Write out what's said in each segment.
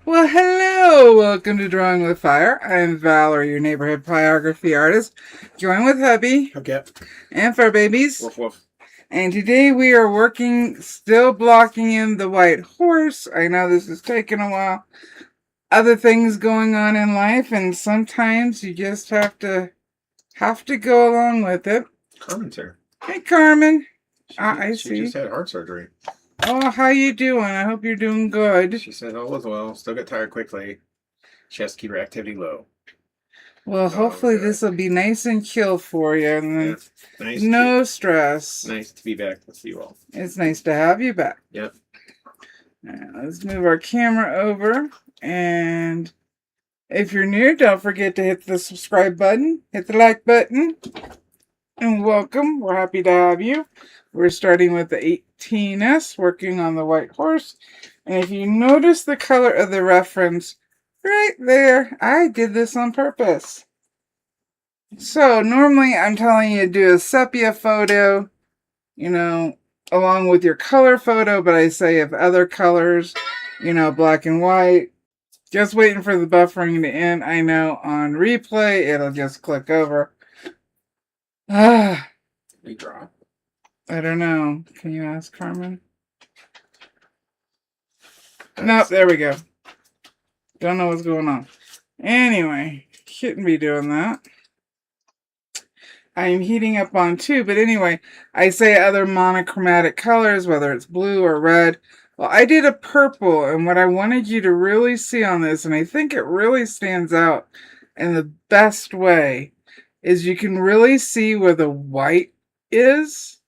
Well, hello! Welcome to Drawing with Fire. I'm Valarie, your neighborhood pyrography artist. Join with hubby Okay. and fur babies. Woof woof. And today we are working, still blocking in the white horse. I know this is taking a while. Other things going on in life, and sometimes you just have to go along with it. Carmen's here. Hey, Carmen. She see. just had heart surgery. Oh, how you doing? I hope you're doing good. She said all was well. Still get tired quickly. She has to keep her activity low. Well, hopefully this will be nice and chill for you, and then no stress. Nice to be back with you all. It's nice to have you back. Yep. Right, let's move our camera over, and if you're new, don't forget to hit the subscribe button, hit the like button, and welcome. We're happy to have you. We're starting with the 18S, working on the white horse, and if you notice the color of the reference right there, I did this on purpose. So normally I'm telling you to do a sepia photo, you know, along with your color photo, but I say if other colors, you know, black and white, just waiting for the buffering to end. I know on replay, it'll just click over. We draw. I don't know. Can you ask Carmen? Nope, there we go. Don't know what's going on. Anyway, shouldn't be doing that. I'm heating up on 2, but anyway, I say other monochromatic colors, whether it's blue or red. Well, I did a purple, and what I wanted you to really see on this, and I think it really stands out in the best way, is you can really see where the white is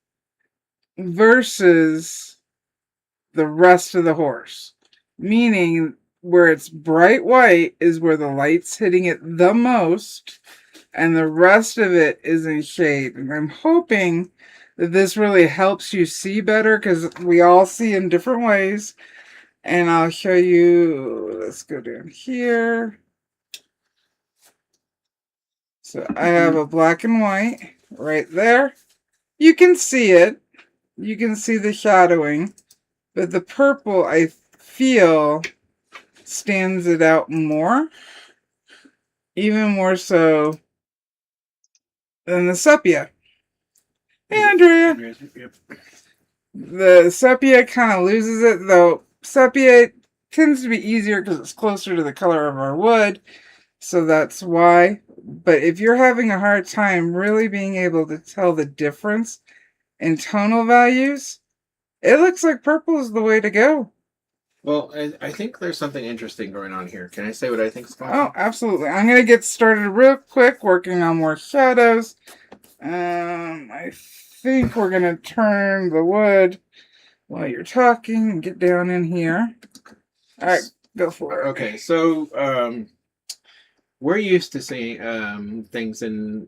versus the rest of the horse. Meaning, where it's bright white is where the light's hitting it the most, and the rest of it is in shade. And I'm hoping that this really helps you see better, because we all see in different ways. And I'll show you, let's go down here. So I have a black and white right there. You can see it. You can see the shadowing. But the purple, I feel, stands it out more. Even more so than the sepia. Hey, Andrea. Yep. The sepia kind of loses it, though. Sepia tends to be easier because it's closer to the color of our wood. So that's why. But if you're having a hard time really being able to tell the difference in tonal values, it looks like purple is the way to go. Well, I think there's something interesting going on here. Can I say what I think is going on? Oh, absolutely. I'm going to get started real quick working on more shadows. I think we're going to turn the wood while you're talking and get down in here. All right, go for it. Okay, so we're used to seeing things in,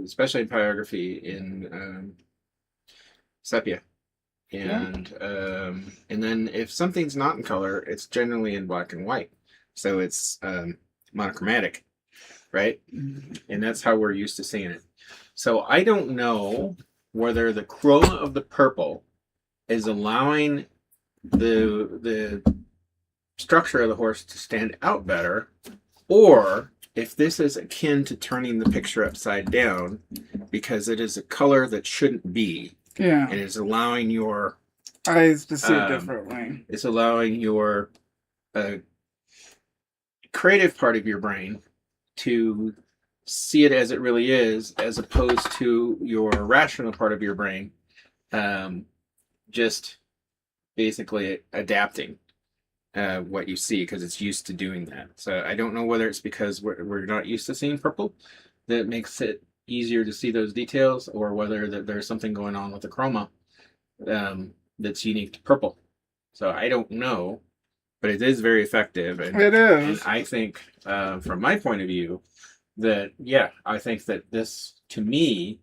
especially in pyrography, in sepia. And then if something's not in color, it's generally in black and white. So it's monochromatic, right? And that's how we're used to seeing it. So I don't know whether the chroma of the purple is allowing the structure of the horse to stand out better, or if this is akin to turning the picture upside down because it is a color that shouldn't be. Yeah. And it's allowing your eyes to see it differently. It's allowing your creative part of your brain to see it as it really is, as opposed to your rational part of your brain just basically adapting what you see because it's used to doing that. So I don't know whether it's because we're not used to seeing purple that makes it easier to see those details, or whether that there's something going on with the chroma that's unique to purple. So I don't know, but it is very effective. And, it is. And I think, from my point of view, that, yeah, I think that this, to me,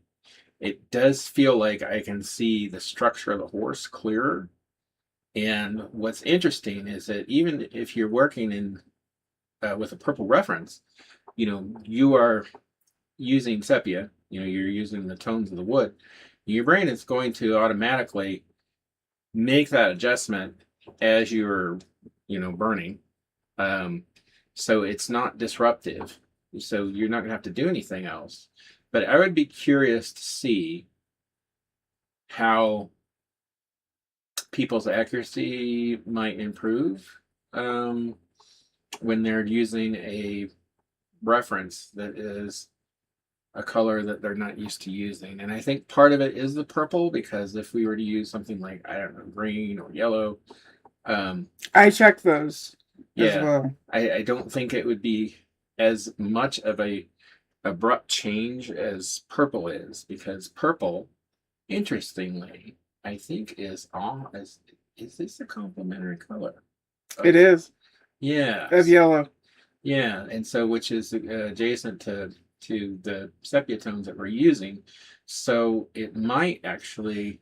it does feel like I can see the structure of the horse clearer. And what's interesting is that even if you're working in with a purple reference, you are using sepia, you're using the tones of the wood, your brain is going to automatically make that adjustment as you're, burning. So it's not disruptive. So you're not going to have to do anything else. But I would be curious to see how people's accuracy might improve when they're using a reference that is a color that they're not used to using. And I think part of it is the purple, because if we were to use something like, I don't know, green or yellow, I check those as yeah, well. I don't think it would be as much of a abrupt change as purple is, because purple, interestingly, I think is this a complementary color? It is. Yeah. Of yellow. Yeah, and so which is adjacent to the sepia tones that we're using. So it might actually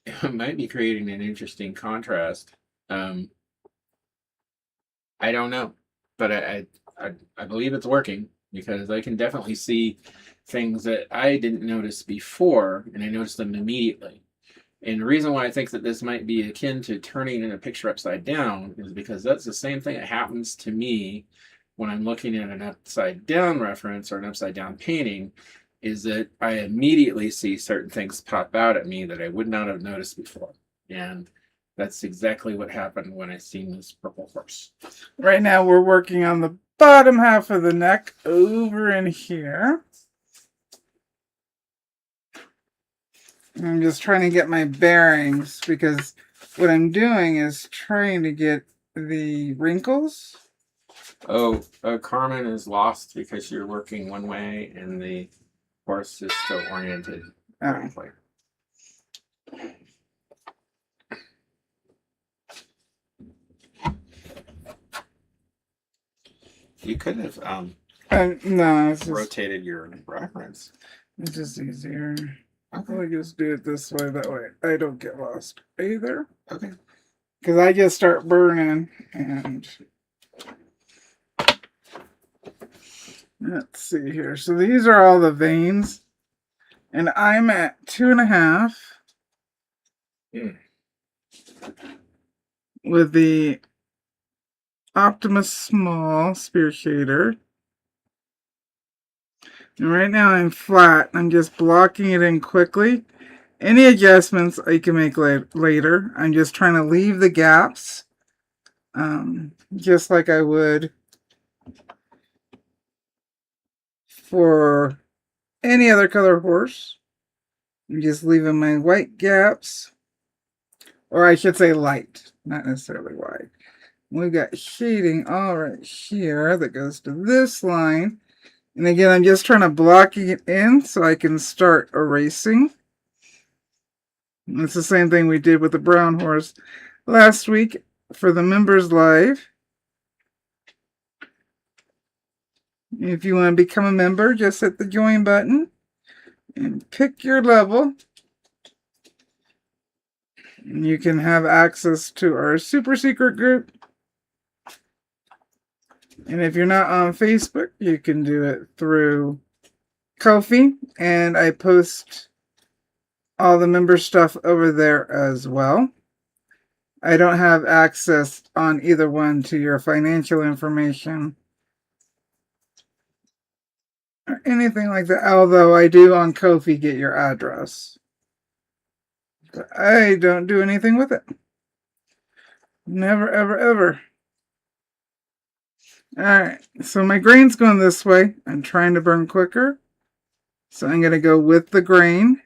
it might be creating an interesting contrast. I don't know, but I believe it's working, because I can definitely see things that I didn't notice before, and I noticed them immediately. And the reason why I think that this might be akin to turning in a picture upside down is because that's the same thing that happens to me when I'm looking at an upside down reference or an upside down painting, is that I immediately see certain things pop out at me that I would not have noticed before. And that's exactly what happened when I seen this purple horse. Right now we're working on the bottom half of the neck over in here. I'm just trying to get my bearings, because what I'm doing is trying to get the wrinkles. Oh, Carmen is lost because you're working one way and the horse is still oriented correctly. You could have no, it's just, rotated your reference. It's just easier. Okay. I'll just do it this way. That way I don't get lost either. Okay. Because I just start burning, and let's see here. So these are all the veins, and I'm at 2.5 with the Optima small spear shader. And right now I'm flat. I'm just blocking it in quickly. Any adjustments I can make later. I'm just trying to leave the gaps, just like I would for any other color horse. I'm just leaving my white gaps, or I should say light, not necessarily white. We've got shading all right here that goes to this line. And again, I'm just trying to block it in so I can start erasing. And it's the same thing we did with the brown horse last week for the members live. If you want to become a member, just hit the join button and pick your level. And you can have access to our super secret group. And if you're not on Facebook, you can do it through Ko-fi, and I post all the member stuff over there as well. I don't have access on either one to your financial information or anything like that, although I do on Ko-fi get your address. But I don't do anything with it. Never, ever, ever. Alright, so my grain's going this way. I'm trying to burn quicker. So I'm going to go with the grain.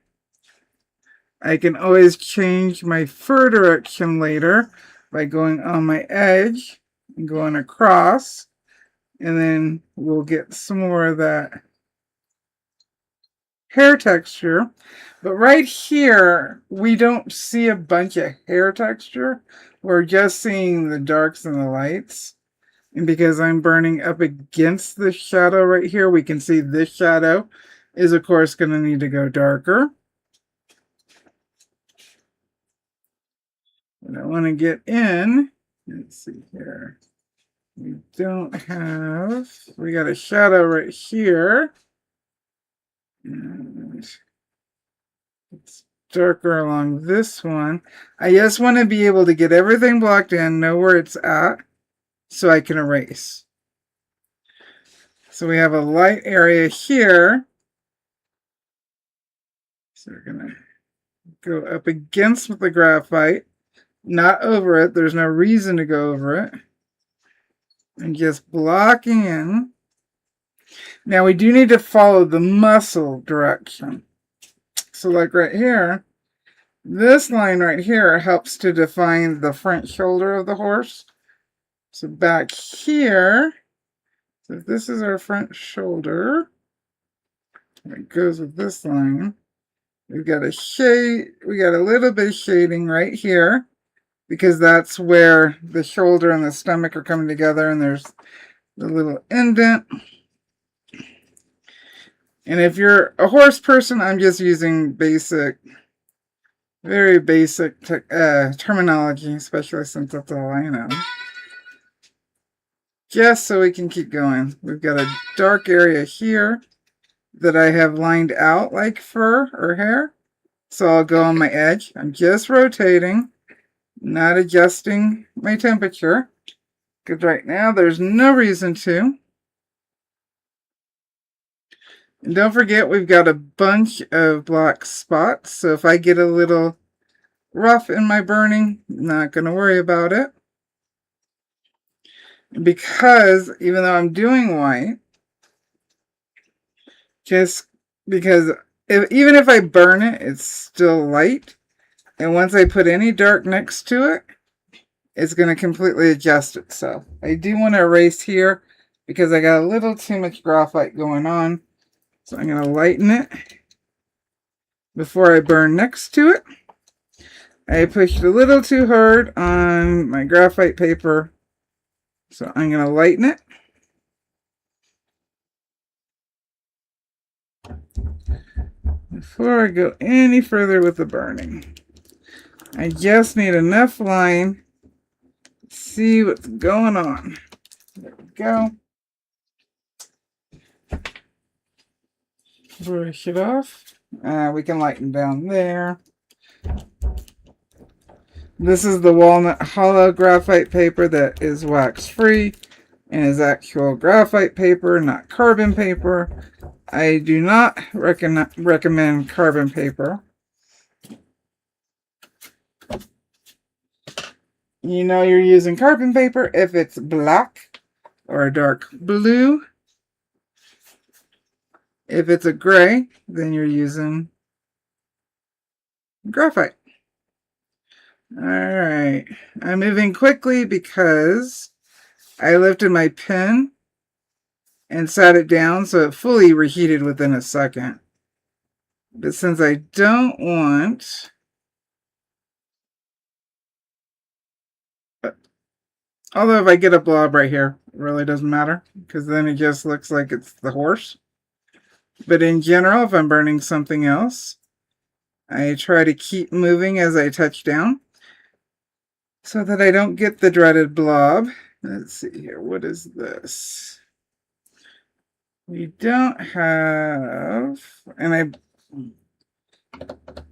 I can always change my fur direction later by going on my edge and going across. And then we'll get some more of that hair texture. But right here, we don't see a bunch of hair texture. We're just seeing the darks and the lights. And because I'm burning up against the shadow right here, we can see this shadow is, of course, going to need to go darker. And I want to get in. Let's see here. We got a shadow right here. And it's darker along this one. I just want to be able to get everything blocked in, know where it's at. so I can erase. So we have a light area here. So we're going to go up against the graphite, not over it. There's no reason to go over it. And just blocking in. Now we do need to follow the muscle direction. So like right here, this line right here helps to define the front shoulder of the horse. So back here, so this is our front shoulder. It goes with this line. We've got a shade, we got a little bit of shading right here because that's where the shoulder and the stomach are coming together, and there's the little indent. And if you're a horse person, I'm just using basic, very basic terminology, especially since that's all I know. Just so we can keep going. We've got a dark area here that I have lined out like fur or hair. So I'll go on my edge. I'm just rotating, not adjusting my temperature, because right now there's no reason to. And don't forget, we've got a bunch of black spots. So if I get a little rough in my burning, I'm not going to worry about it. Because even though I'm doing white, just because even if I burn it, it's still light. And once I put any dark next to it, it's going to completely adjust itself. I do want to erase here because I got a little too much graphite going on. So I'm going to lighten it before I burn next to it. I pushed a little too hard on my graphite paper, so I'm going to lighten it. Before I go any further with the burning, I just need enough line to see what's going on. There we go. Brush it off. We can lighten down there. This is the walnut hollow graphite paper that is wax free and is actual graphite paper, not carbon paper. I do not recommend carbon paper. You know you're using carbon paper if it's black or a dark blue. If it's a gray, then you're using graphite. Alright, I'm moving quickly because I lifted my pen and sat it down so it fully reheated within a second. But since I don't want... Although if I get a blob right here, it really doesn't matter because then it just looks like it's the horse. But in general, if I'm burning something else, I try to keep moving as I touch down so that I don't get the dreaded blob. Let's see here. What is this? We don't have... And I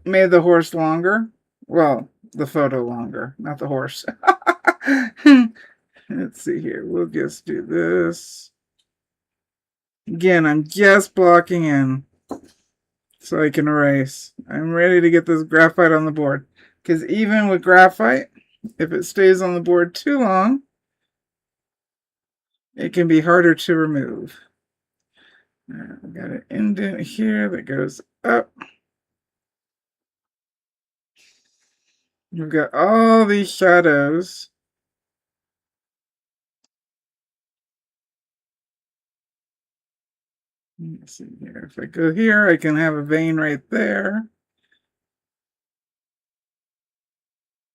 made the horse longer. Well, the photo longer, not the horse. Let's see here. We'll just do this. Again, I'm just blocking in so I can erase. I'm ready to get this graphite on the board. Because even with graphite, if it stays on the board too long, it can be harder to remove. I've got an indent here that goes up. We've got all these shadows. Let's see here. If I go here, I can have a vein right there.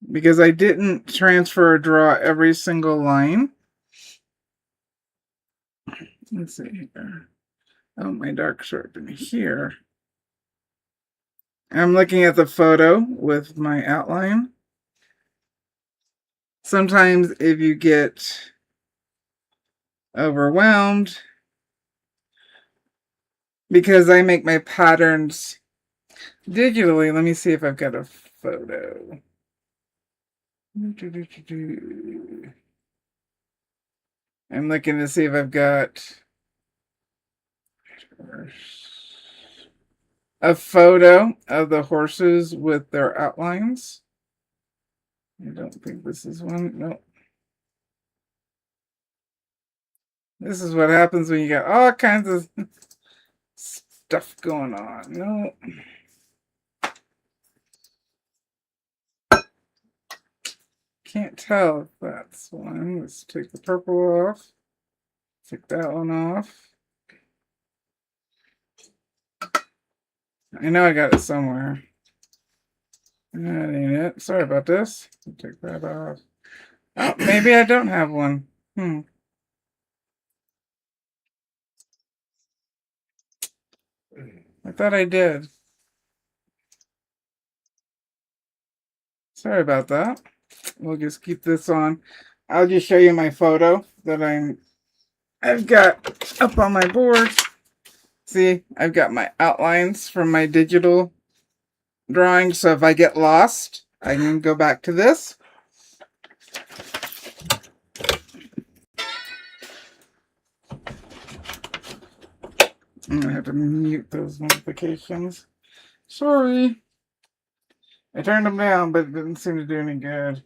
Because I didn't transfer or draw every single line. Let's see here. Oh, my dark sharpen here. I'm looking at the photo with my outline. Sometimes if you get overwhelmed, because I make my patterns digitally. Let me see if I've got a photo. I'm looking to see if I've got a photo of the horses with their outlines. I don't think this is one. No. This is what happens when you got all kinds of stuff going on. No. Can't tell if that's one. Let's take the purple off. Take that one off. I know I got it somewhere. That ain't it. Sorry about this. Take that off. Oh, maybe I don't have one. I thought I did. Sorry about that. We'll just keep this on. I'll just show you my photo that I've got up on my board. See, I've got my outlines from my digital drawing, so if I get lost, I can go back to this. I'm gonna have to mute those notifications. Sorry. I turned them down, but it didn't seem to do any good.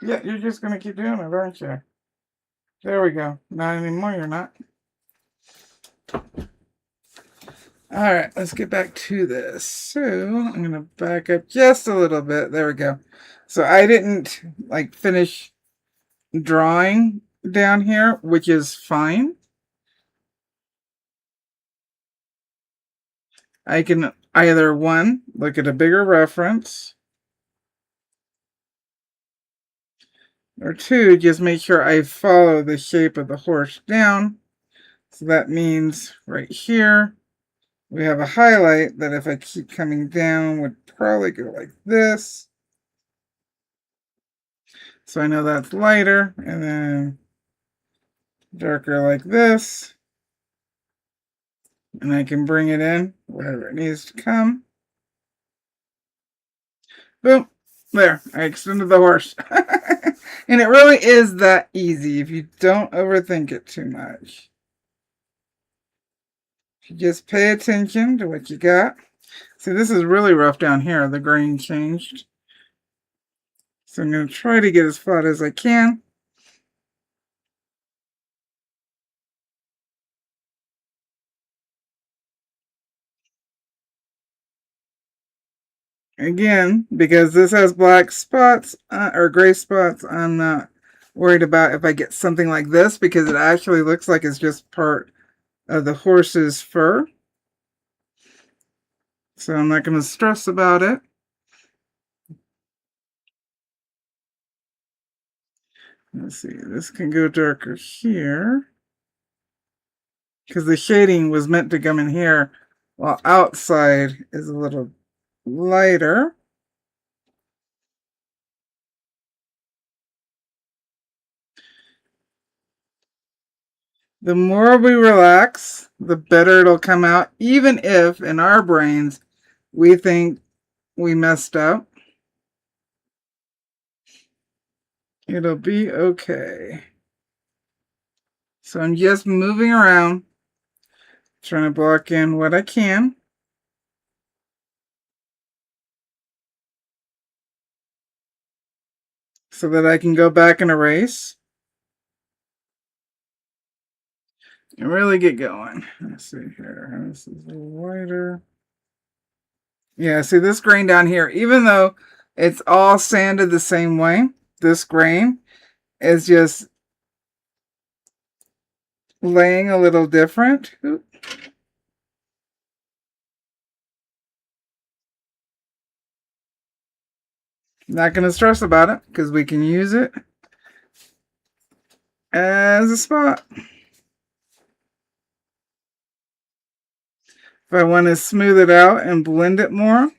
Yeah, you're just gonna keep doing it, aren't you? There we go. Not anymore, you're not. Alright, let's get back to this. So, I'm gonna back up just a little bit. There we go. So I didn't finish drawing down here, which is fine. I can either, one, look at a bigger reference, or two, just make sure I follow the shape of the horse down. So that means right here, we have a highlight that if I keep coming down would probably go like this. So I know that's lighter, and then darker like this. And I can bring it in wherever it needs to come. Boom. There. I extended the horse. And it really is that easy if you don't overthink it too much. If you just pay attention to what you got. See, this is really rough down here. The grain changed. So I'm going to try to get as flat as I can. Again, because this has black spots or gray spots, I'm not worried about if I get something like this because it actually looks like it's just part of the horse's fur. So I'm not going to stress about it. Let's see, this can go darker here because the shading was meant to come in here while outside is a little lighter. The more we relax, the better it'll come out, even if in our brains we think we messed up. It'll be okay. So I'm just moving around, trying to block in what I can. So that I can go back and erase. And really get going. Let's see here. This is a little wider. Yeah, see this grain down here, even though it's all sanded the same way, this grain is just laying a little different. Oop. Not going to stress about it because we can use it as a spot. If I want to smooth it out and blend it more,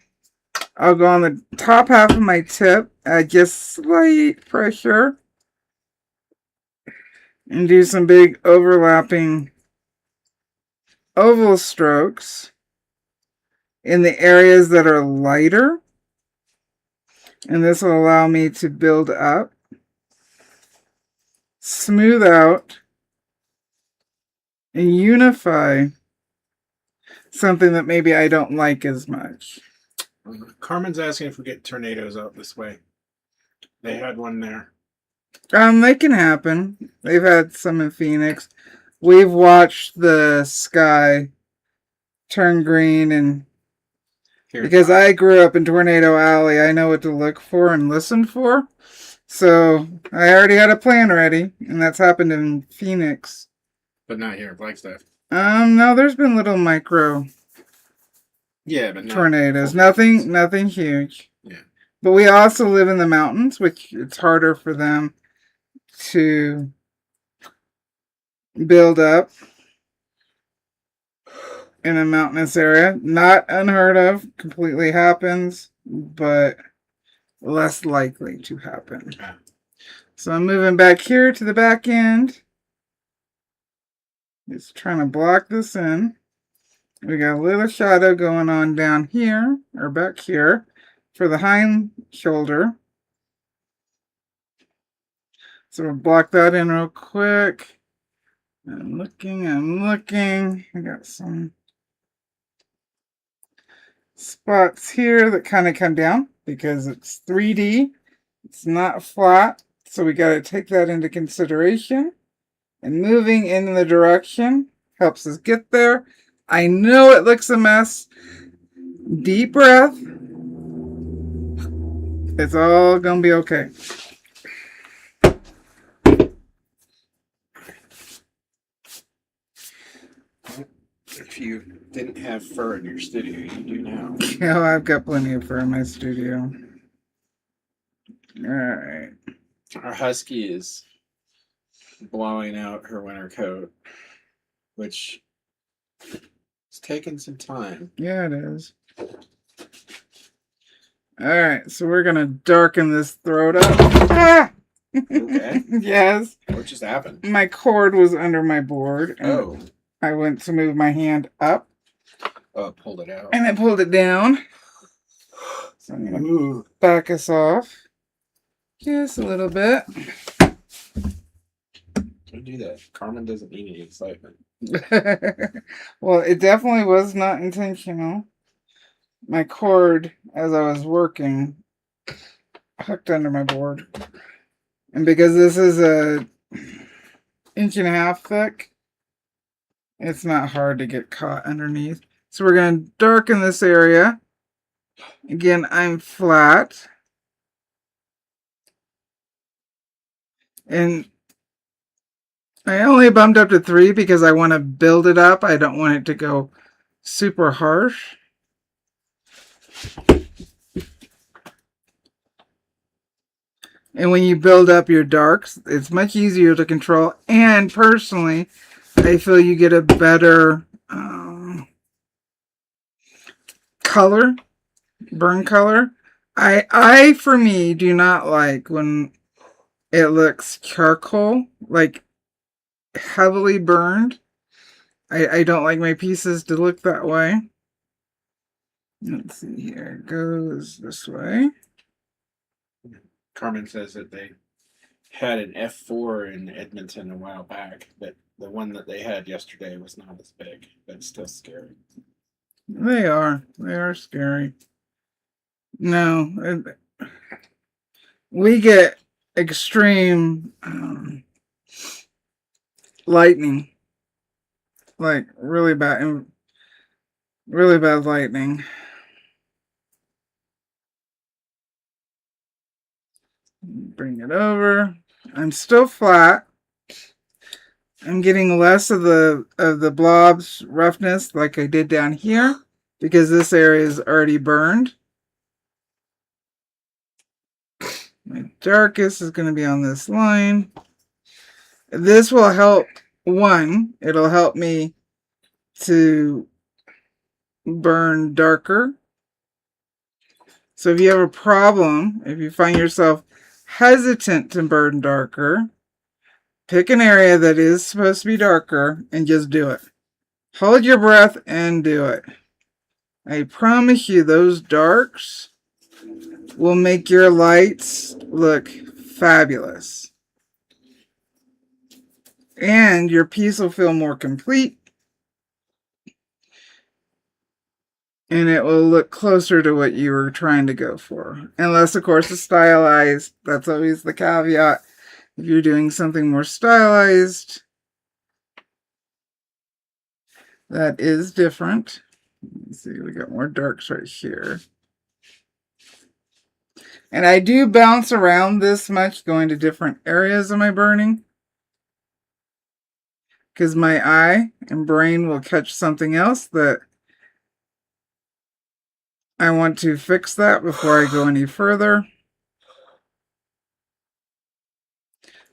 I'll go on the top half of my tip, add just slight pressure, and do some big overlapping oval strokes in the areas that are lighter. And this will allow me to build up, smooth out, and unify something that maybe I don't like as much. Carmen's asking if we get tornadoes out this way. They had one there. They can happen. They've had some in Phoenix. We've watched the sky turn green, and because I grew up in Tornado Alley, I know what to look for and listen for. So I already had a plan ready, and that's happened in Phoenix. But not here in Flagstaff. No, there's been little micro but tornadoes. Nothing huge. Yeah. But we also live in the mountains, which it's harder for them to build up in a mountainous area. Not unheard of. Completely happens, but less likely to happen. Yeah. So I'm moving back here to the back end. Just trying to block this in. We got a little shadow going on down here, or back here, for the hind shoulder. So we'll block that in real quick. I'm looking. I got some spots here that kind of come down because it's 3D. It's not flat. So we got to take that into consideration. And moving in the direction helps us get there. I know it looks a mess. Deep breath. It's all going to be okay. If you didn't have fur in your studio, you do now. Yeah, I've got plenty of fur in my studio. All right. Our husky is blowing out her winter coat, which is taking some time. Yeah, it is. All right, so we're gonna darken this throat up. Ah! Okay. Yes. What just happened? My cord was under my board. And Oh. I went to move my hand up. Oh, pulled it out. And I pulled it down. So I'm gonna back us off just a little bit. Don't do that. Carmen doesn't need any excitement. Well, it definitely was not intentional. My cord, as I was working, hooked under my board. And because this is a 1.5 inch thick, it's not hard to get caught underneath. So we're going to darken this area. Again, I'm flat. And I only bumped up to 3 because I want to build it up. I don't want it to go super harsh. And when you build up your darks, it's much easier to control. And personally, I feel you get a better color, burn color. I, for me, do not like when it looks charcoal, like heavily burned. I don't like my pieces to look that way. Let's see here. It goes this way. Carmen says that they had an F4 in Edmonton a while back, but the one that they had yesterday was not as big, but it's still scary. They are scary. No, we get extreme lightning, like really bad lightning. Bring it over. I'm still flat. I'm getting less of the blobs roughness like I did down here because this area is already burned. My darkest is going to be on this line. This will help. It'll help me to burn darker. So if you have a problem, if you find yourself hesitant to burn darker, pick an area that is supposed to be darker and just do it. Hold your breath and do it. I promise you those darks will make your lights look fabulous. And your piece will feel more complete. And it will look closer to what you were trying to go for. Unless, of course, it's stylized. That's always the caveat. If you're doing something more stylized, that is different. Let's see, we got more darks right here. And I do bounce around this much, going to different areas of my burning, because my eye and brain will catch something else that I want to fix that before I go any further.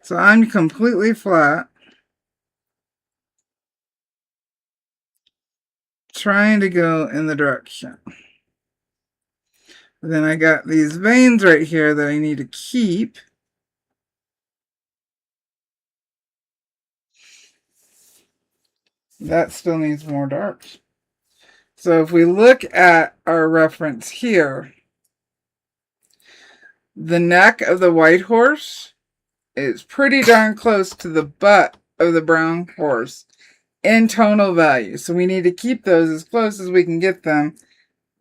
So I'm completely flat, trying to go in the direction. Then I got these veins right here that I need to keep. That still needs more darks. So if we look at our reference here, the neck of the white horse is pretty darn close to the butt of the brown horse in tonal value. So we need to keep those as close as we can get them.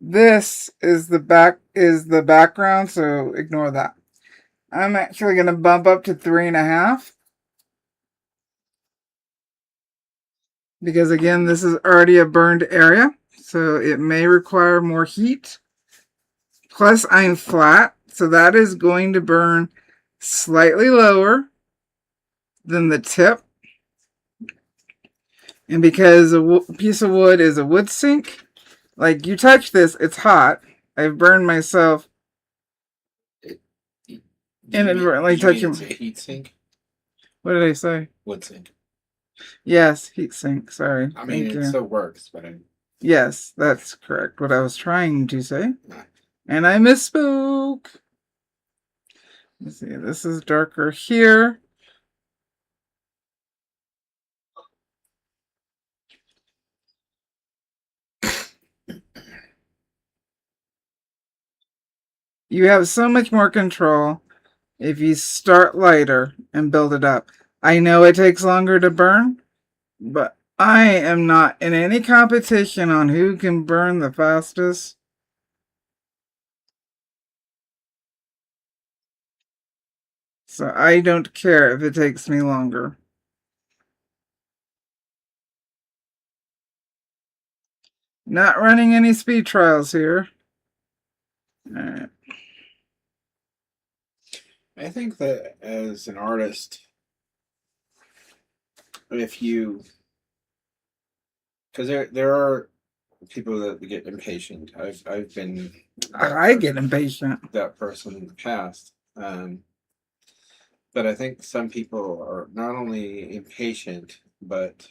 This is the background, so ignore that. I'm actually going to bump up to 3.5. Because again, this is already a burned area, so it may require more heat. Plus, I'm flat, so that is going to burn slightly lower than the tip. And because a piece of wood is a wood sink, like you touch this, it's hot. I've burned myself inadvertently touching. Heat sink? What did I say? Wood sink. Yes, heat sink. Sorry. I mean, Thank it you. still works, but yes, that's correct. What I was trying to say, and I misspoke. Let's see. This is darker here. You have so much more control if you start lighter and build it up. I know it takes longer to burn, but I am not in any competition on who can burn the fastest. So I don't care if it takes me longer. Not running any speed trials here. All right. I think that as an artist, if you, because there are people that get impatient. I've been. I get impatient. That person in the past, but I think some people are not only impatient, but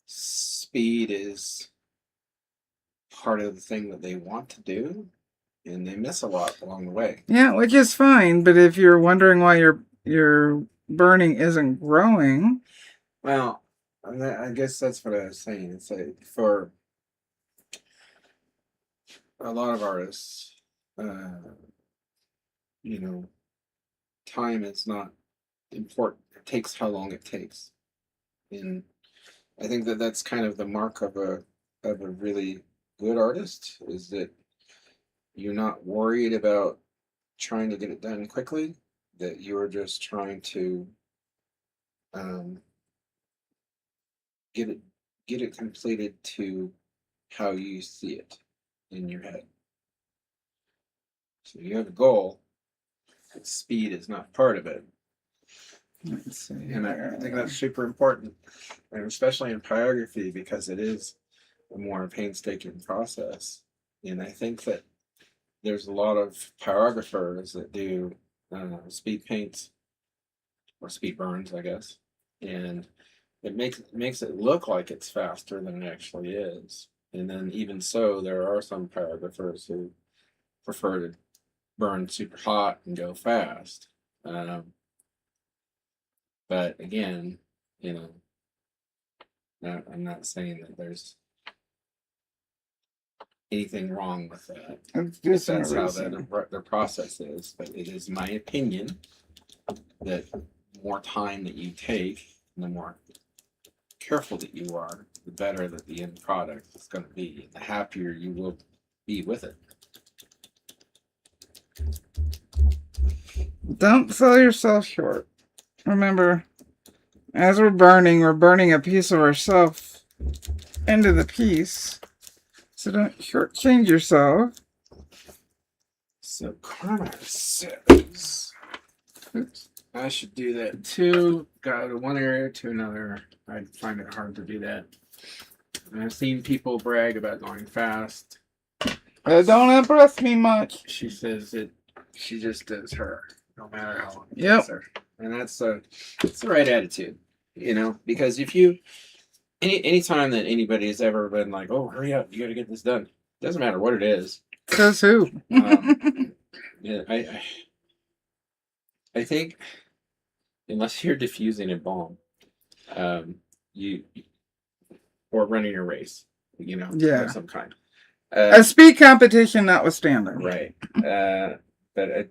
speed is part of the thing that they want to do, and they miss a lot along the way. Yeah, which is fine, but if you're wondering why your burning isn't growing, well, I guess that's what I was saying. It's like for a lot of artists, time is not important. It takes how long it takes, and I think that that's kind of the mark of a really good artist, is that you're not worried about trying to get it done quickly, that you're just trying to get it completed to how you see it in your head. So you have a goal, but speed is not part of it. let's see. And I think that's super important, and especially in pyrography, because it is a more painstaking process. And I think that there's a lot of pyrographers that do speed paints or speed burns, I guess, and it makes it look like it's faster than it actually is. And then even so, there are some pyrographers who prefer to burn super hot and go fast. But again, I'm not saying that there's anything wrong with that. It's If just that's how erasing. the process is. But it is my opinion that the more time that you take, and the more careful that you are, the better that the end product is going to be, and the happier you will be with it. Don't sell yourself short. Remember, as we're burning a piece of ourselves into the piece. So don't shortchange yourself. So Connor says, oops, I should do that too. Go to one area to another. I find it hard to do that. And I've seen people brag about going fast. It don't impress me much. She says that she just does her, no matter how long it Yep. takes her. And that's the right attitude, you know, because if you any time that anybody has ever been like, oh, hurry up, you got to get this done. Doesn't matter what it is. Says who? Yeah, I think unless you're diffusing a bomb, you or running a race, you know, Yeah. of some kind. A speed competition notwithstanding. Right. But I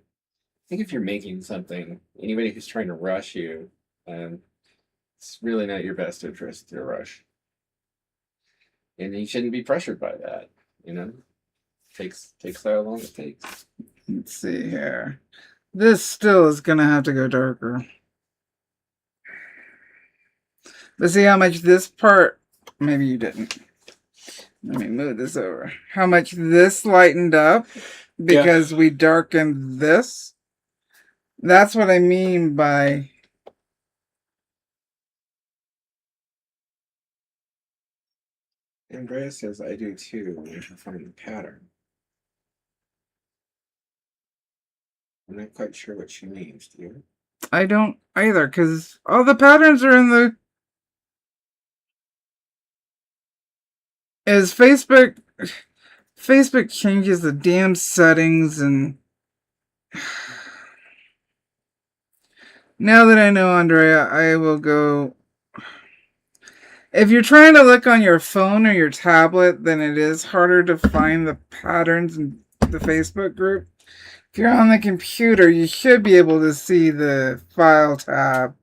think if you're making something, anybody who's trying to rush you, it's really not your best interest to rush. And you shouldn't be pressured by that, you know. Takes how long it takes. Let's see here. This still is gonna have to go darker. But see how much this part, maybe you didn't. Let me move this over. How much this lightened up because we darkened this. That's what I mean by Andrea says I do too when I find the pattern. I'm not quite sure what she means, do you? I don't either, because all the patterns are in the... Is Facebook changes the damn settings, and now that I know, Andrea, I will go... If you're trying to look on your phone or your tablet, then it is harder to find the patterns in the Facebook group. If you're on the computer, you should be able to see the file tab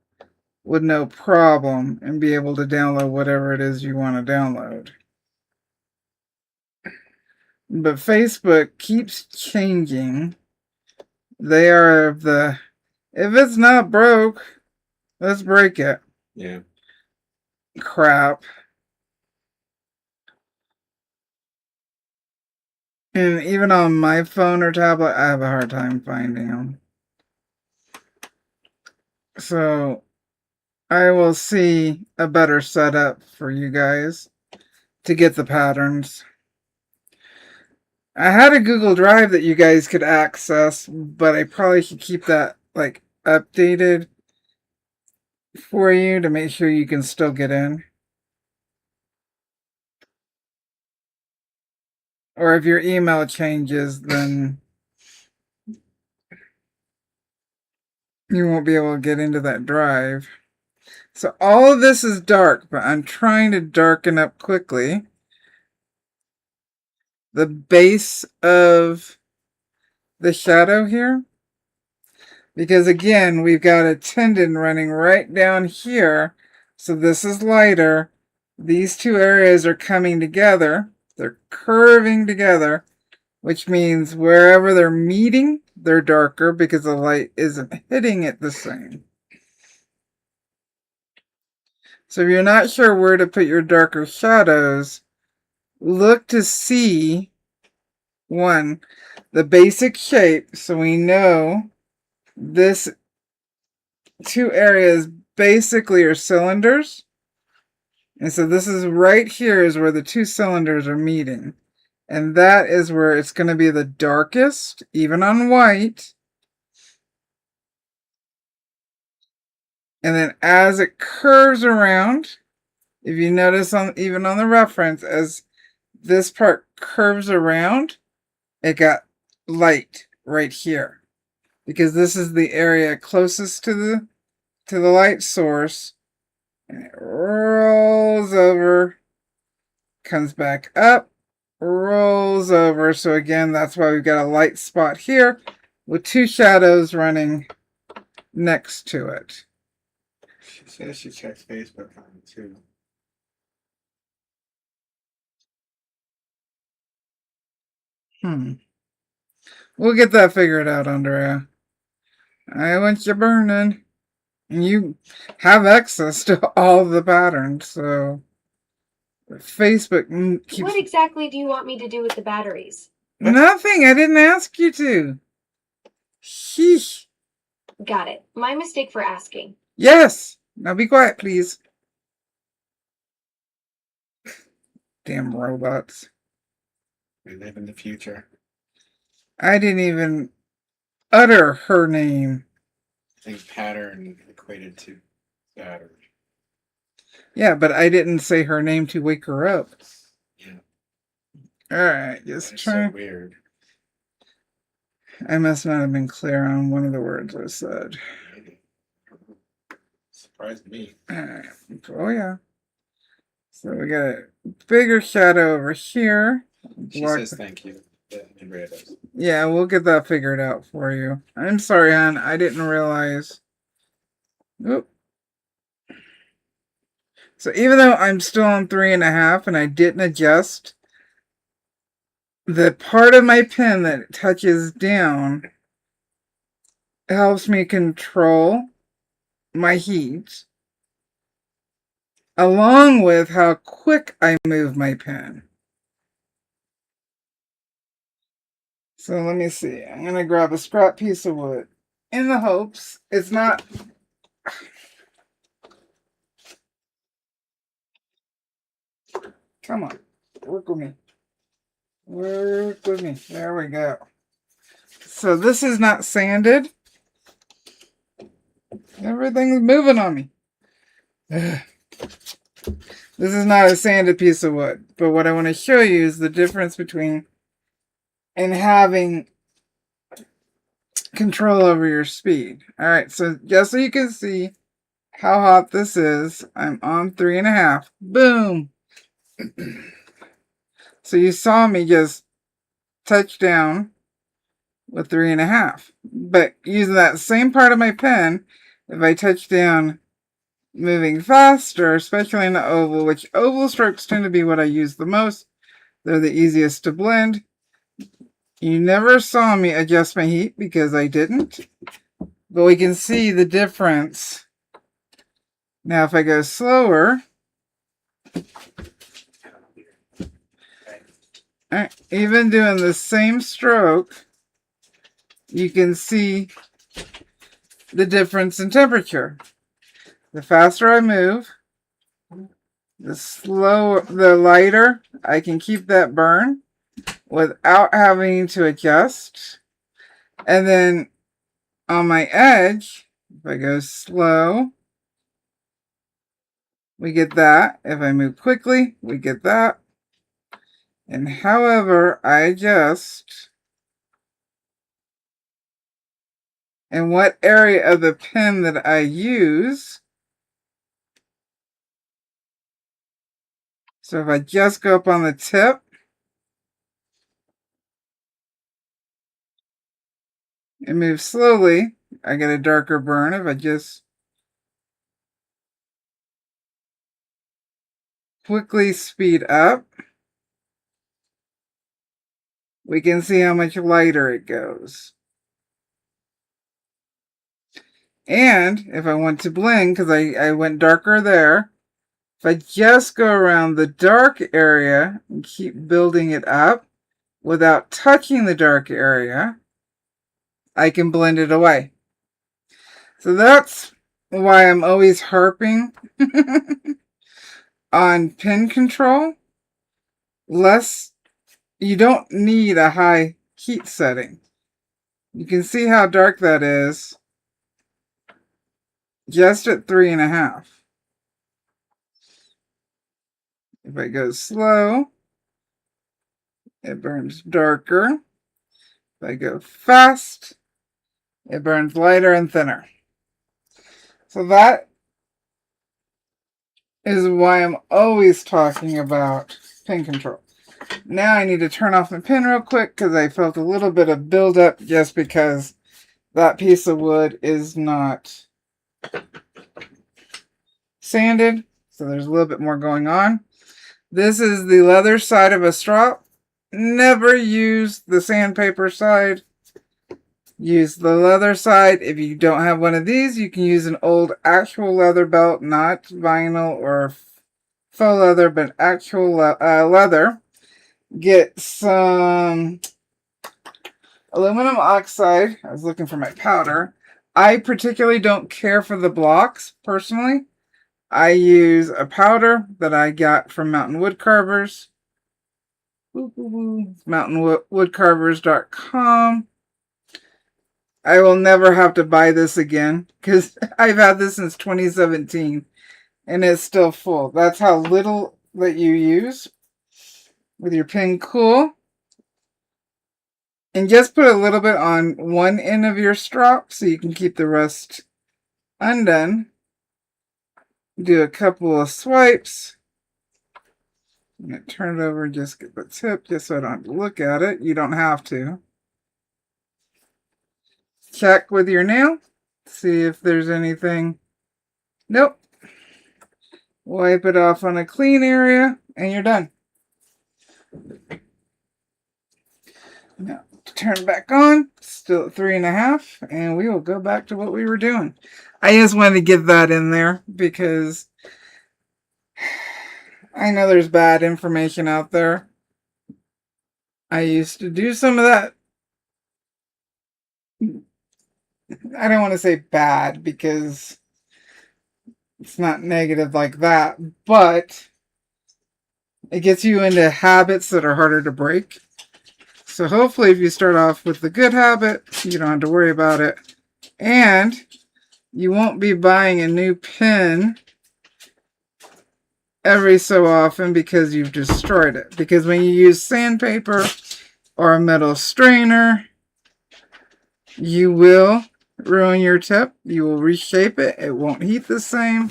with no problem and be able to download whatever it is you want to download. But Facebook keeps changing. They are of the, if it's not broke, let's break it. Yeah. Crap. And even on my phone or tablet, I have a hard time finding them. So I will see a better setup for you guys to get the patterns. I had a Google Drive that you guys could access, but I probably should keep that like updated for you to make sure you can still get in. Or if your email changes, then you won't be able to get into that drive. So all of this is dark, but I'm trying to darken up quickly the base of the shadow here. Because again, we've got a tendon running right down here. So this is lighter. These two areas are coming together. They're curving together, which means wherever they're meeting, they're darker because the light isn't hitting it the same. So if you're not sure where to put your darker shadows, look to see, one, the basic shape, so we know this two areas basically are cylinders. And so this is right here is where the two cylinders are meeting. And that is where it's going to be the darkest, even on white. And then as it curves around, if you notice even on the reference, as this part curves around, it got light right here. Because this is the area closest to the light source. And it rolls over, comes back up, rolls over. So again, that's why we've got a light spot here with two shadows running next to it. She says she checks Facebook on it too. We'll get that figured out, Andrea. I want you burning. And you have access to all the patterns, so Facebook keeps... What exactly do you want me to do with the batteries? Nothing. I didn't ask you to. Sheesh. Got it. My mistake for asking. Yes. Now be quiet, please. Damn robots. We live in the future. I didn't even utter her name. I think pattern equated to battery. Yeah, but I didn't say her name to wake her up. Yeah. Alright, just That's try. so weird. I must not have been clear on one of the words I said. Maybe. Surprised me. Alright. Oh, yeah. So we got a bigger shadow over here. She says thank you. Andrea does. Yeah, we'll get that figured out for you. I'm sorry, hon. I didn't realize. Oop. So even though I'm still on 3.5 and I didn't adjust, the part of my pen that touches down helps me control my heat, along with how quick I move my pen. So let me see. I'm going to grab a scrap piece of wood in the hopes it's not... Come on. Work with me. Work with me. There we go. So this is not sanded. Everything's moving on me. This is not a sanded piece of wood. But what I want to show you is the difference between and having control over your speed. Alright, so just so you can see how hot this is, I'm on 3.5. Boom! So you saw me just touch down with 3.5. But using that same part of my pen, if I touch down moving faster, especially in the oval, which oval strokes tend to be what I use the most, they're the easiest to blend. You never saw me adjust my heat because I didn't. But we can see the difference. Now if I go slower, even doing the same stroke, you can see the difference in temperature. The faster I move, the lighter I can keep that burn without having to adjust. And then on my edge, if I go slow, we get that. If I move quickly, we get that. And however I adjust and what area of the pen that I use. So if I just go up on the tip and move slowly, I get a darker burn. If I just quickly speed up, we can see how much lighter it goes. And if I want to blend, because I went darker there, if I just go around the dark area and keep building it up without touching the dark area, I can blend it away. So that's why I'm always harping on pen control. You don't need a high heat setting. You can see how dark that is just at 3.5. If I go slow, it burns darker. If I go fast, it burns lighter and thinner. So that is why I'm always talking about pen control. Now I need to turn off my pen real quick because I felt a little bit of buildup just because that piece of wood is not sanded. So there's a little bit more going on. This is the leather side of a strop. Never use the sandpaper side. Use the leather side. If you don't have one of these, you can use an old actual leather belt, not vinyl or faux leather, but actual leather. Get some aluminum oxide. I was looking for my powder. I particularly don't care for the blocks, personally. I use a powder that I got from Mountain Woodcarvers. Mountainwoodcarvers.com. I will never have to buy this again because I've had this since 2017 and it's still full. That's how little that you use with your pin cool. And just put a little bit on one end of your strop so you can keep the rest undone. Do a couple of swipes. I'm going to turn it over and just get the tip just so I don't have to look at it. You don't have to. Check with your nail. See if there's anything. Nope. Wipe it off on a clean area and you're done. Now, turn back on. Still at 3.5. And we will go back to what we were doing. I just wanted to get that in there because I know there's bad information out there. I used to do some of that. I don't want to say bad because it's not negative like that, but it gets you into habits that are harder to break. So hopefully if you start off with the good habit, you don't have to worry about it. And you won't be buying a new pin every so often because you've destroyed it. Because when you use sandpaper or a metal strainer, you will ruin your tip. You will reshape it. It won't heat the same.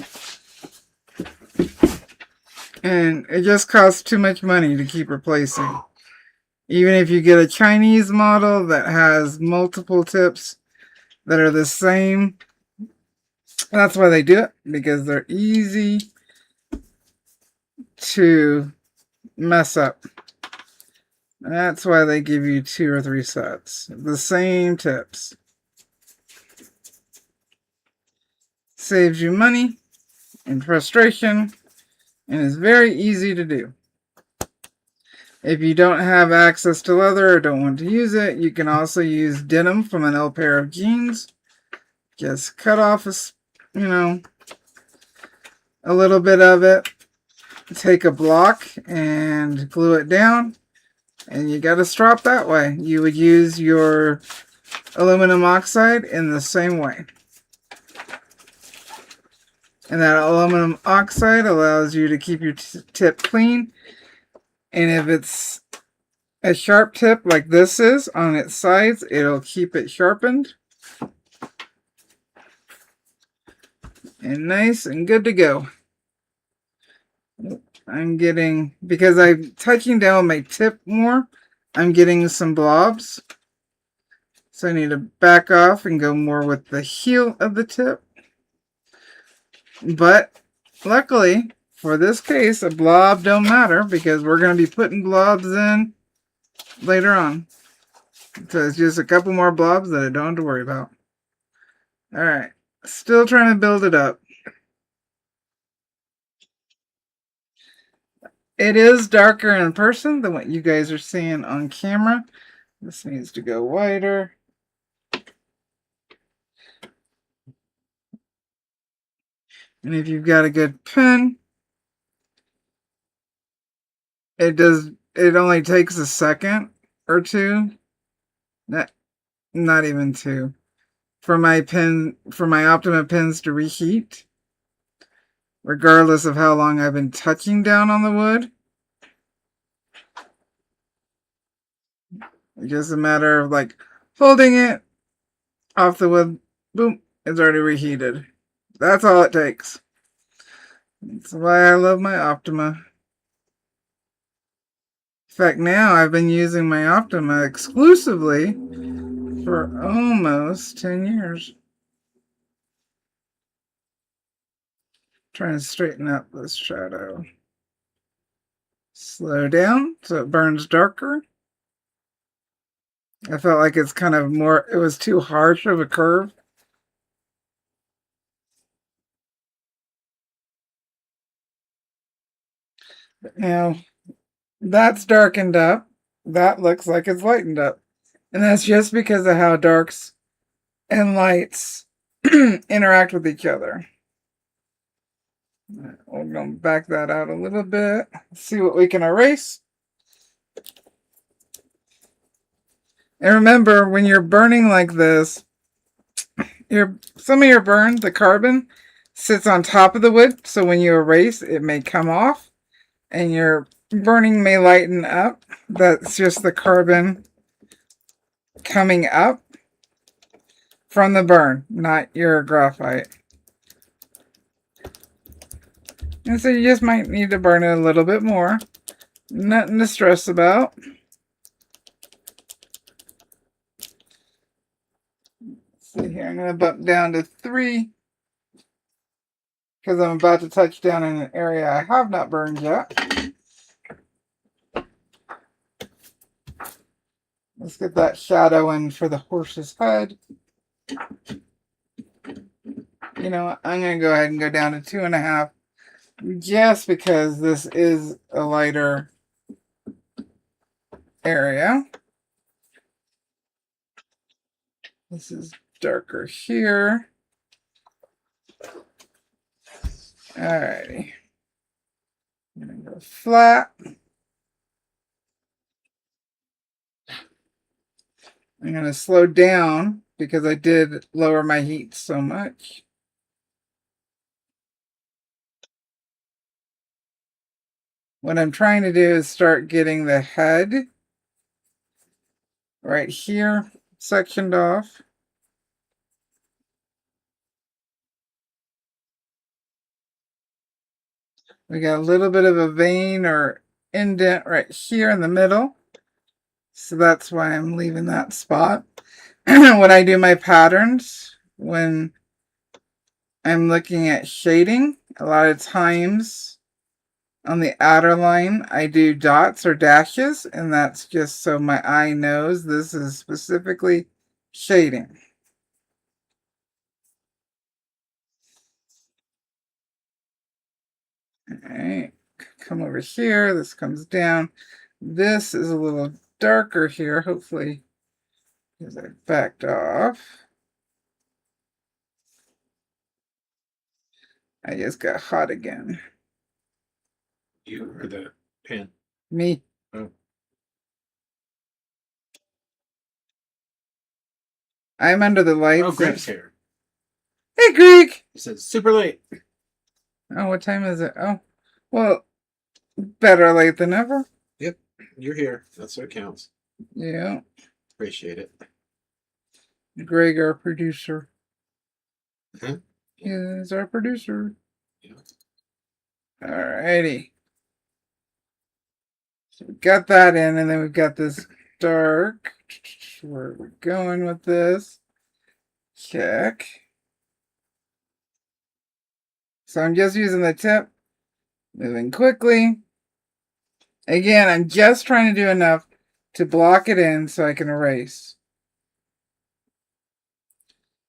And it just costs too much money to keep replacing. Even if you get a Chinese model that has multiple tips that are the same, that's why they do it, because they're easy to mess up. And that's why they give you 2 or 3 sets. The same tips. Saves you money and frustration, and is very easy to do. If you don't have access to leather or don't want to use it, you can also use denim from an old pair of jeans. Just cut off a little bit of it. Take a block and glue it down. And you got a strop that way. You would use your aluminum oxide in the same way. And that aluminum oxide allows you to keep your tip clean. And if it's a sharp tip like this is on its sides, it'll keep it sharpened. And nice and good to go. I'm getting, because I'm touching down my tip more, I'm getting some blobs. So I need to back off and go more with the heel of the tip. But luckily, for this case, a blob don't matter because we're going to be putting blobs in later on. So it's just a couple more blobs that I don't have to worry about. Alright, still trying to build it up. It is darker in person than what you guys are seeing on camera. This needs to go wider. And if you've got a good pen, it only takes a second or two. Not even 2. For my Optima pens to reheat. Regardless of how long I've been touching down on the wood. It's just a matter of like holding it off the wood. Boom, it's already reheated. That's all it takes. That's why I love my Optima. fact, now I've been using my Optima exclusively for almost 10 years. Trying to straighten out this shadow. Slow down so it burns darker. I felt like it's kind of more, it was too harsh of a curve. Now, that's darkened up. That looks like it's lightened up. And that's just because of how darks and lights interact with each other. We're going to back that out a little bit. See what we can erase. And remember, when you're burning like this, some of your burn, the carbon, sits on top of the wood. So when you erase, it may come off. And your burning may lighten up. That's just the carbon coming up from the burn, not your graphite. And so you just might need to burn it a little bit more. Nothing to stress about. Let's see here, I'm going to bump down to 3 because I'm about to touch down in an area I have not burned yet. Let's get that shadow in for the horse's head. You know what? I'm going to go ahead and go down to 2.5 just because this is a lighter area. This is darker here. Alrighty. I'm going to go flat. I'm going to slow down because I did lower my heat so much. What I'm trying to do is start getting the head right here sectioned off. We got a little bit of a vein or indent right here in the middle. So that's why I'm leaving that spot. When I do my patterns, when I'm looking at shading, a lot of times on the outer line, I do dots or dashes, and that's just so my eye knows this is specifically shading. Alright, come over here, this comes down. This is a little darker here, hopefully, because I backed off. I just got hot again. You or the pen? Me. Oh. I'm under the lights. Oh, Greg's here. Hey, Greg! He said super late. Oh, what time is it? Oh, well, better late than never. Yep, you're here. That's what counts. Yeah. Appreciate it. Greg, our producer. Uh-huh. He's our producer. Yeah. Alrighty. So we got that in, and then we've got this dark. Where are we going with this? Check. So I'm just using the tip, moving quickly. Again, I'm just trying to do enough to block it in so I can erase.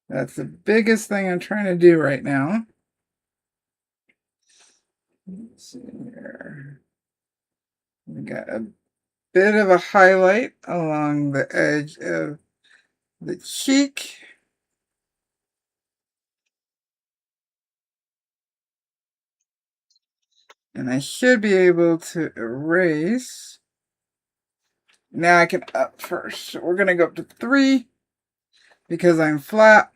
That's the biggest thing I'm trying to do right now. Let's see here. We got a bit of a highlight along the edge of the cheek. And I should be able to erase. Now I can up first. So we're going to go up to 3 because I'm flat.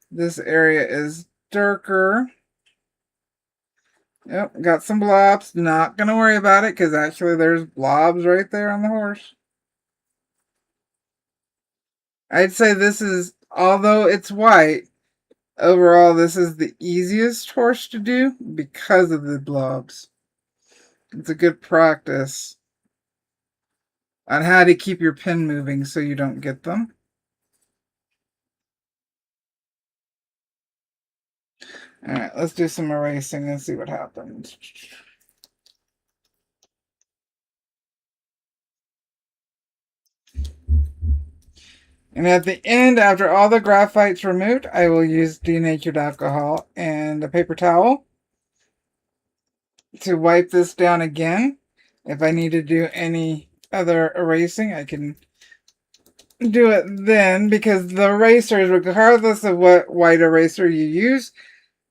This area is darker. Yep, got some blobs. Not going to worry about it because actually there's blobs right there on the horse. I'd say this is, although it's white, overall this is the easiest horse to do because of the blobs. It's a good practice on how to keep your pen moving so you don't get them. Alright, let's do some erasing and see what happens. And at the end, after all the graphite's removed, I will use denatured alcohol and a paper towel to wipe this down again. If I need to do any other erasing, I can do it then, because the erasers, regardless of what white eraser you use,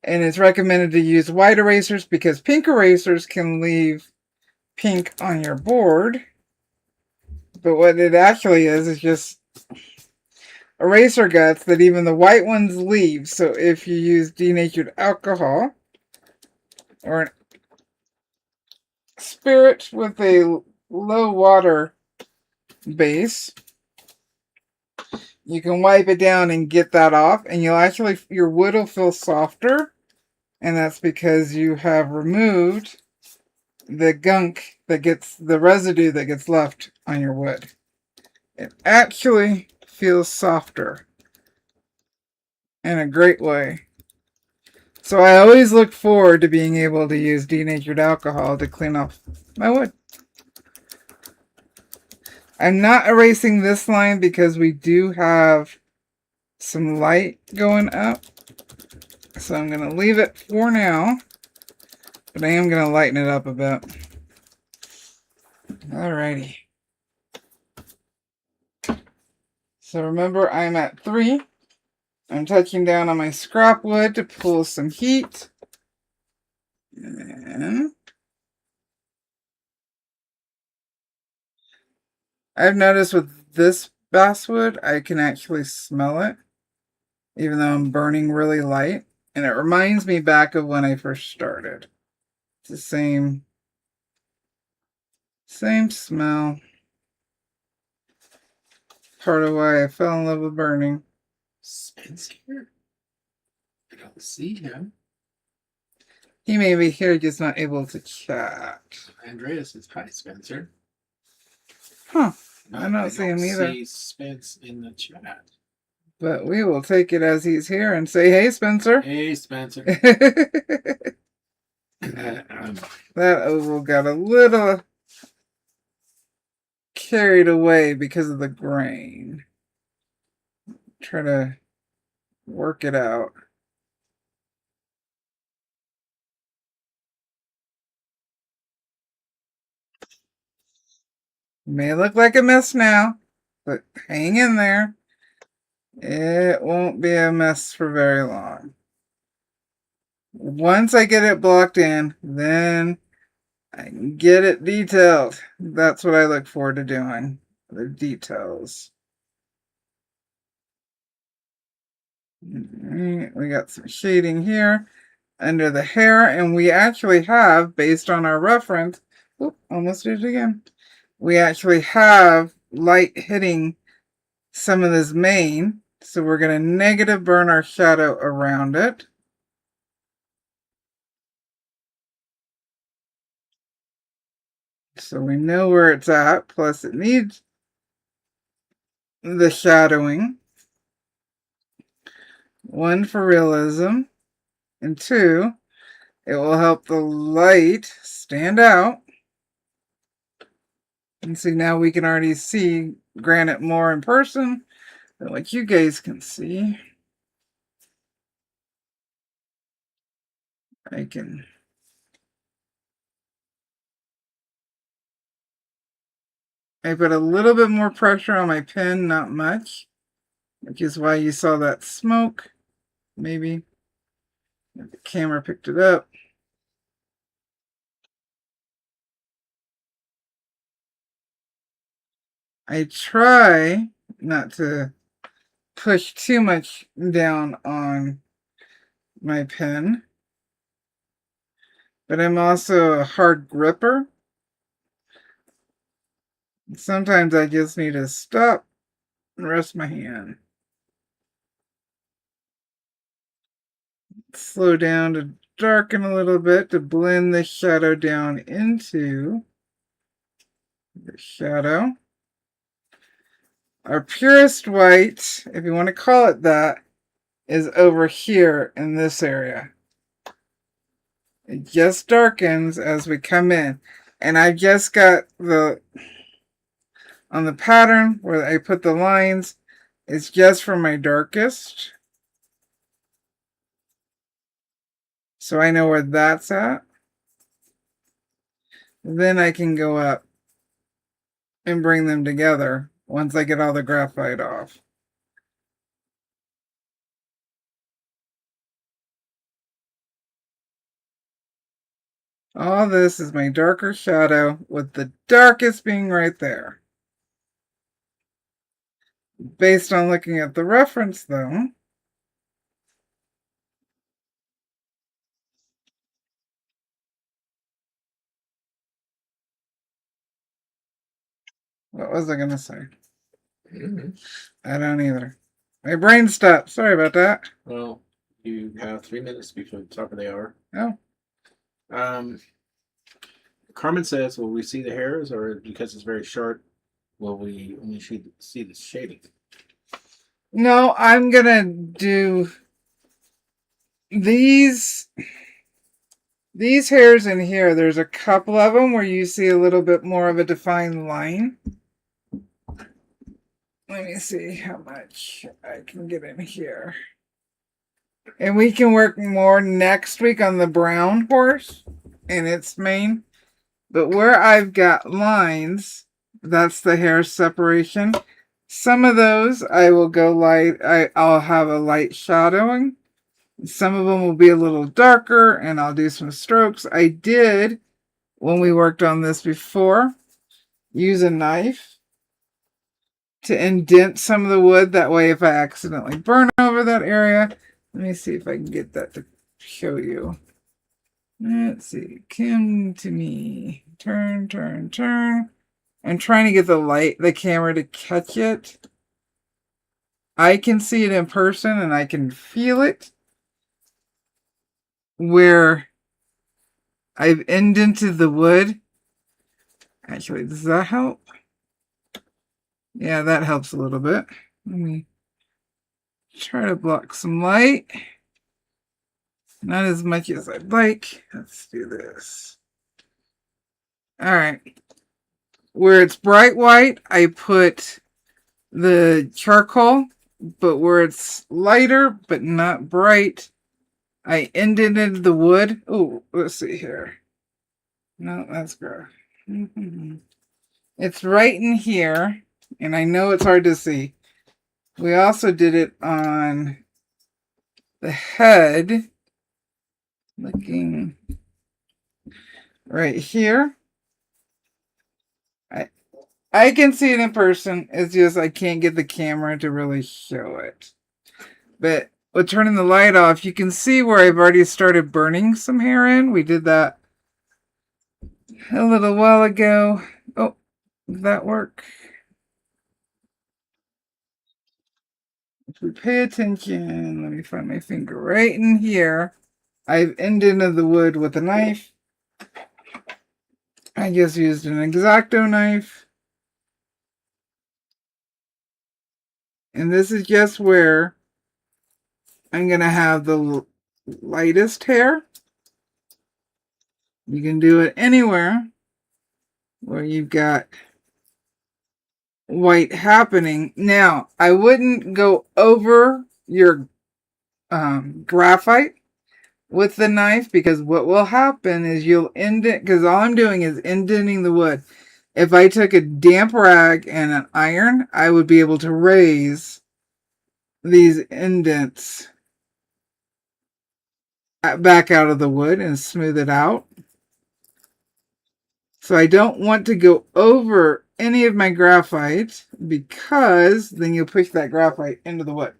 and it's recommended to use white erasers because pink erasers can leave pink on your board. But what it actually is just eraser guts that even the white ones leave. So if you use denatured alcohol or an spirit with a low water base, you can wipe it down and get that off, and your wood will feel softer, and that's because you have removed the gunk that gets, the residue that gets left on your wood. It actually feels softer in a great way. So I always look forward to being able to use denatured alcohol to clean off my wood. I'm not erasing this line because we do have some light going up. So I'm going to leave it for now. But I am going to lighten it up a bit. Alrighty. So remember, I'm at 3. I'm touching down on my scrap wood to pull some heat. And I've noticed with this basswood, I can actually smell it, even though I'm burning really light. And it reminds me back of when I first started. It's the same smell. Part of why I fell in love with burning. Spencer? I don't see him. He may be here, just not able to chat. Andreas says, hi, Spencer. Huh. I don't see him either. See Spence in the chat. But we will take it as he's here and say, hey, Spencer. Hey, Spencer. That oval got a little carried away because of the grain. Try to work it out. May look like a mess now, but hang in there. It won't be a mess for very long. Once I get it blocked in, then I can get it detailed. That's what I look forward to doing. The details. We got some shading here under the hair, and we actually have, based on our reference, almost did it again. We actually have light hitting some of this mane, so we're going to negative burn our shadow around it. So we know where it's at, plus it needs the shadowing. 1, for realism, and 2, it will help the light stand out. And see, now we can already see granite more in person than what you guys can see. I put a little bit more pressure on my pen, not much, which is why you saw that smoke. Maybe the camera picked it up. I try not to push too much down on my pen, but I'm also a hard gripper. Sometimes I just need to stop and rest my hand. Slow down to darken a little bit to blend the shadow down into the shadow. Our purest white, if you want to call it that, is over here in this area. It just darkens as we come in. And I just got on the pattern where I put the lines, it's just for my darkest. So I know where that's at. Then I can go up and bring them together once I get all the graphite off. All this is my darker shadow with the darkest being right there. Based on looking at the reference though, what was I going to say? I don't either. My brain stopped. Sorry about that. Well, you have 3 minutes before the top of the hour. Oh. Carmen says, will we see the hairs, or because it's very short, will we only see the shading? No, I'm going to do these hairs in here. There's a couple of them where you see a little bit more of a defined line. Let me see how much I can get in here. And we can work more next week on the brown horse and its mane. But where I've got lines, that's the hair separation. Some of those I will go light. I'll have a light shadowing. Some of them will be a little darker and I'll do some strokes. I did, when we worked on this before, use a knife to indent some of the wood. That way if I accidentally burn over that area, let me see if I can get that to show you. Let's see, come to me, turn, turn, turn. I'm trying to get the camera to catch it. I can see it in person and I can feel it. Where I've indented the wood. Actually, does that help? Yeah, that helps a little bit. Let me try to block some light. Not as much as I'd like. Let's do this. All right. Where it's bright white, I put the charcoal, but where it's lighter but not bright, I indented the wood. Oh, let's see here. No, that's gross. It's right in here, and I know it's hard to see. We also did it on the head, looking right here. I can see it in person. It's just I can't get the camera to really show it. But with turning the light off, you can see where I've already started burning some hair in. We did that a little while ago. Oh, did that work? If we pay attention, let me find my finger right in here. I've indented the wood with a knife. I just used an X-Acto knife. And this is just where I'm going to have the lightest hair. You can do it anywhere where you've got white happening. Now, I wouldn't go over your graphite with the knife, because what will happen is you'll indent, because all I'm doing is indenting the wood. If I took a damp rag and an iron, I would be able to raise these indents back out of the wood and smooth it out. So I don't want to go over any of my graphite, because then you'll push that graphite into the wood.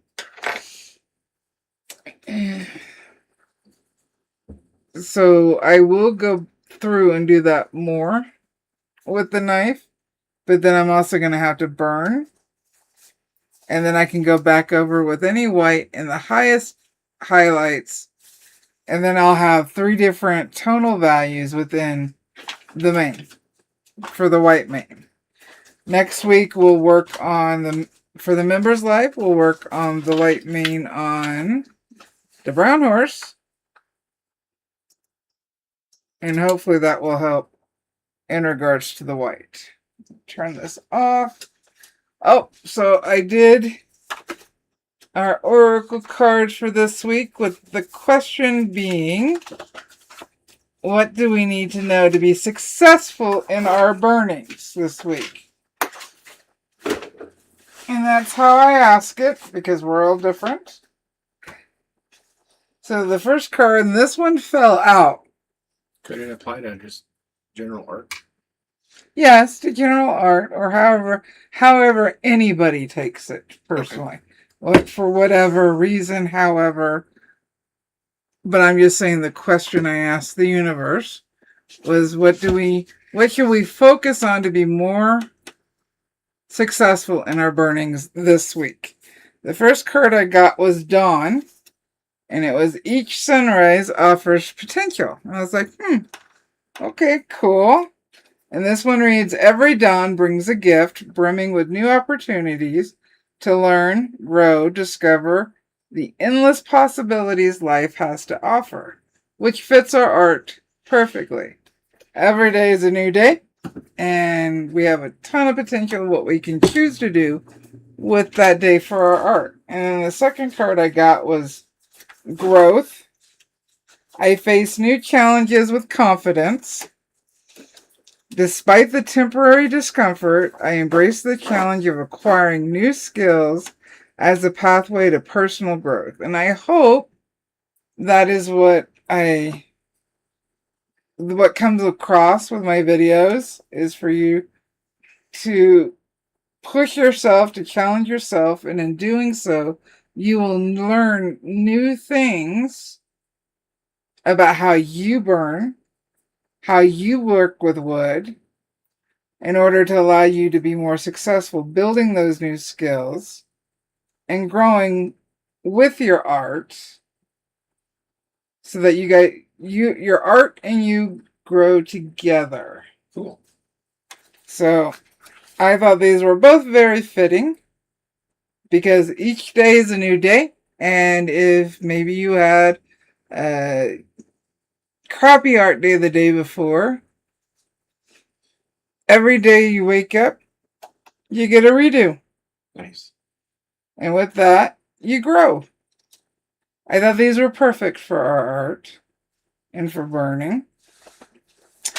So I will go through and do that more with the knife, but then I'm also going to have to burn. And then I can go back over with any white in the highest highlights. And then I'll have 3 different tonal values within the mane for the white mane. Next week we'll work on for the members live, we'll work on the light mane on the brown horse. And hopefully that will help in regards to the white. Turn this off. Oh, so I did our oracle cards for this week with the question being, what do we need to know to be successful in our burnings this week? And that's how I ask it, because we're all different. So the first card, and this one fell out. Could it apply to just general art? Yes, to general art, or however anybody takes it personally. Okay. For whatever reason, however. But I'm just saying the question I asked the universe was, what should we focus on to be more successful in our burnings this week? The first card I got was Dawn, and it was each sunrise offers potential. And I was like, okay, cool. And this one reads, every dawn brings a gift brimming with new opportunities to learn, grow, discover the endless possibilities life has to offer, which fits our art perfectly. Every day is a new day, and we have a ton of potential what we can choose to do with that day for our art. And then the second card I got was growth. I face new challenges with confidence. Despite the temporary discomfort, I embrace the challenge of acquiring new skills as a pathway to personal growth. And I hope that is what comes across with my videos, is for you to push yourself, to challenge yourself, and in doing so, you will learn new things about how you burn, how you work with wood, in order to allow you to be more successful building those new skills and growing with your art, so that your art and you grow together. Cool. So I thought these were both very fitting, because each day is a new day, and if maybe you had a crappy art day the day before, every day you wake up, you get a redo. Nice. And with that, you grow. I thought these were perfect for our art and for burning.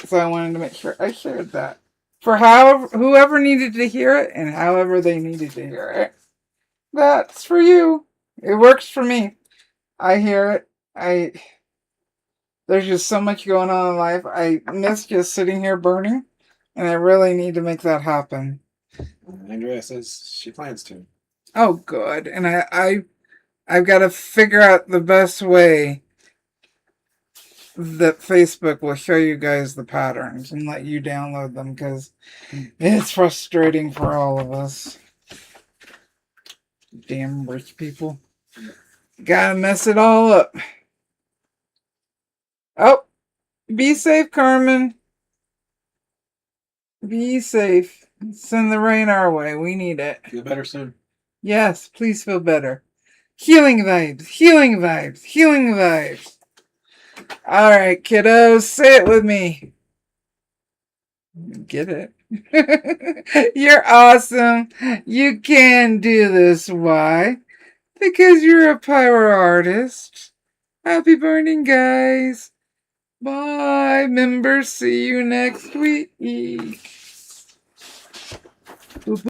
So I wanted to make sure I shared that. For whoever needed to hear it and however they needed to hear it. That's for you. It works for me. I hear it. There's just so much going on in life. I miss just sitting here burning, and I really need to make that happen. Andrea says she plans to. Oh, good. And I've got to figure out the best way that Facebook will show you guys the patterns and let you download them, because it's frustrating for all of us. Damn rich people. Gotta mess it all up. Oh, be safe, Carmen. Be safe. Send the rain our way. We need it. Feel better soon. Yes, please feel better. Healing vibes, healing vibes, healing vibes. All right, kiddos, say it with me. Get it? You're awesome. You can do this. Why? Because you're a pyro artist. Happy burning, guys. Bye, members. See you next week.